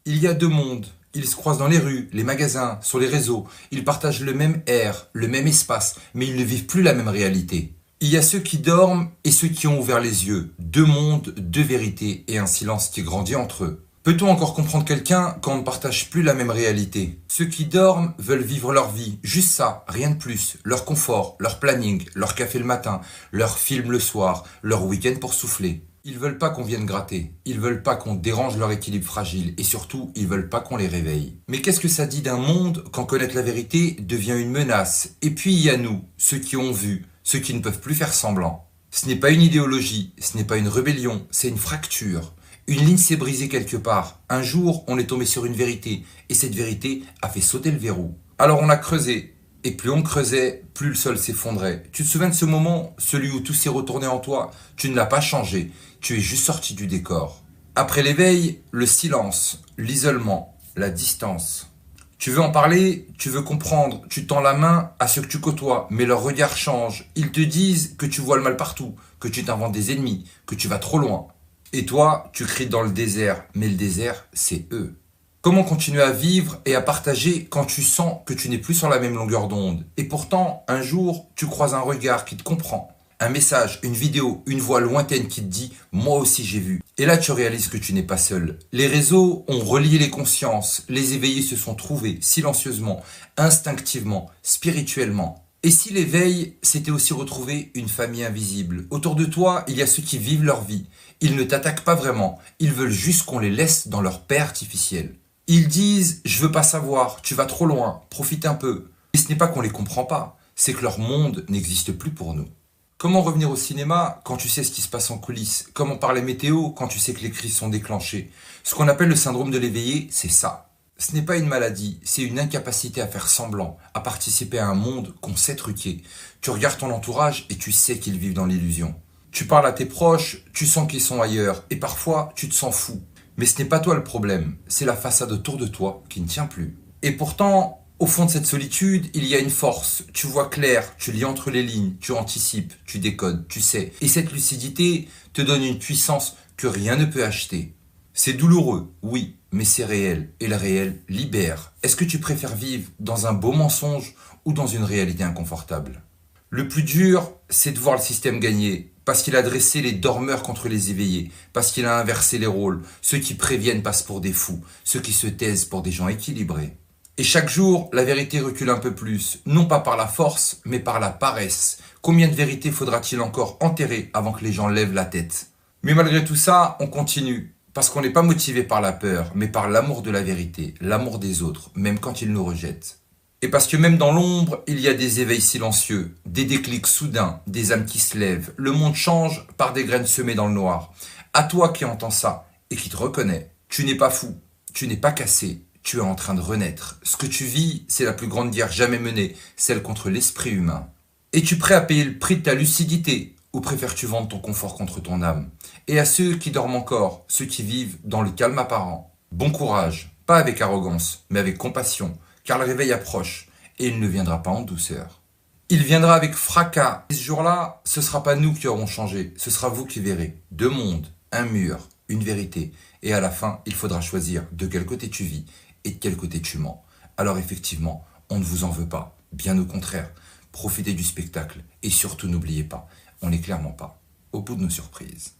Il y a deux mondes. Ils se croisent dans les rues, les magasins, sur les réseaux. Ils partagent le même air, le même espace, mais ils ne vivent plus la même réalité. Il y a ceux qui dorment et ceux qui ont ouvert les yeux. Deux mondes, deux vérités et un silence qui grandit entre eux. Peut-on encore comprendre quelqu'un quand on ne partage plus la même réalité? Ceux qui dorment veulent vivre leur vie, juste ça, rien de plus. Leur confort, leur planning, leur café le matin, leur film le soir, leur week-end pour souffler. Ils veulent pas qu'on vienne gratter, ils veulent pas qu'on dérange leur équilibre fragile et surtout, ils veulent pas qu'on les réveille. Mais qu'est-ce que ça dit d'un monde quand connaître la vérité devient une menace? Et puis il y a nous, ceux qui ont vu, ceux qui ne peuvent plus faire semblant. Ce n'est pas une idéologie, ce n'est pas une rébellion, c'est une fracture. Une ligne s'est brisée quelque part. Un jour, on est tombé sur une vérité. Et cette vérité a fait sauter le verrou. Alors on a creusé. Et plus on creusait, plus le sol s'effondrait. Tu te souviens de ce moment, celui où tout s'est retourné en toi? Tu ne l'as pas changé. Tu es juste sorti du décor. Après l'éveil, le silence, l'isolement, la distance. Tu veux en parler, tu veux comprendre, tu tends la main à ceux que tu côtoies, mais leur regard change. Ils te disent que tu vois le mal partout, que tu t'inventes des ennemis, que tu vas trop loin. Et toi, tu cries dans le désert, mais le désert, c'est eux. Comment continuer à vivre et à partager quand tu sens que tu n'es plus sur la même longueur d'onde? Et pourtant, un jour, tu croises un regard qui te comprend. Un message, une vidéo, une voix lointaine qui te dit « moi aussi j'ai vu ». Et là, tu réalises que tu n'es pas seul. Les réseaux ont relié les consciences, les éveillés se sont trouvés silencieusement, instinctivement, spirituellement. Et si l'éveil, c'était aussi retrouver une famille invisible? Autour de toi, il y a ceux qui vivent leur vie. Ils ne t'attaquent pas vraiment, ils veulent juste qu'on les laisse dans leur paix artificielle. Ils disent « je veux pas savoir, tu vas trop loin, profite un peu ». Et ce n'est pas qu'on les comprend pas, c'est que leur monde n'existe plus pour nous. Comment revenir au cinéma quand tu sais ce qui se passe en coulisses? Comment parler météo quand tu sais que les crises sont déclenchées? Ce qu'on appelle le syndrome de l'éveillé, c'est ça. Ce n'est pas une maladie, c'est une incapacité à faire semblant, à participer à un monde qu'on sait truqué. Tu regardes ton entourage et tu sais qu'ils vivent dans l'illusion. Tu parles à tes proches, tu sens qu'ils sont ailleurs, et parfois tu te sens fou. Mais ce n'est pas toi le problème, c'est la façade autour de toi qui ne tient plus. Et pourtant, au fond de cette solitude, il y a une force. Tu vois clair, tu lis entre les lignes, tu anticipes, tu décodes, tu sais. Et cette lucidité te donne une puissance que rien ne peut acheter. C'est douloureux, oui, mais c'est réel. Et le réel libère. Est-ce que tu préfères vivre dans un beau mensonge ou dans une réalité inconfortable? Le plus dur, c'est de voir le système gagner. Parce qu'il a dressé les dormeurs contre les éveillés. Parce qu'il a inversé les rôles. Ceux qui préviennent passent pour des fous. Ceux qui se taisent pour des gens équilibrés. Et chaque jour, la vérité recule un peu plus. Non pas par la force, mais par la paresse. Combien de vérités faudra-t-il encore enterrer avant que les gens lèvent la tête? Mais malgré tout ça, on continue. Parce qu'on n'est pas motivé par la peur, mais par l'amour de la vérité, l'amour des autres, même quand ils nous rejettent. Et parce que même dans l'ombre, il y a des éveils silencieux, des déclics soudains, des âmes qui se lèvent. Le monde change par des graines semées dans le noir. À toi qui entends ça et qui te reconnais, tu n'es pas fou, tu n'es pas cassé, tu es en train de renaître. Ce que tu vis, c'est la plus grande guerre jamais menée, celle contre l'esprit humain. Es-tu prêt à payer le prix de ta lucidité ou préfères-tu vendre ton confort contre ton âme? Et à ceux qui dorment encore, ceux qui vivent dans le calme apparent, bon courage, pas avec arrogance, mais avec compassion. Car le réveil approche, et il ne viendra pas en douceur. Il viendra avec fracas. Et ce jour-là, ce ne sera pas nous qui aurons changé, ce sera vous qui verrez. Deux mondes, un mur, une vérité. Et à la fin, il faudra choisir de quel côté tu vis et de quel côté tu mens. Alors effectivement, on ne vous en veut pas, bien au contraire. Profitez du spectacle et surtout n'oubliez pas, on n'est clairement pas au bout de nos surprises.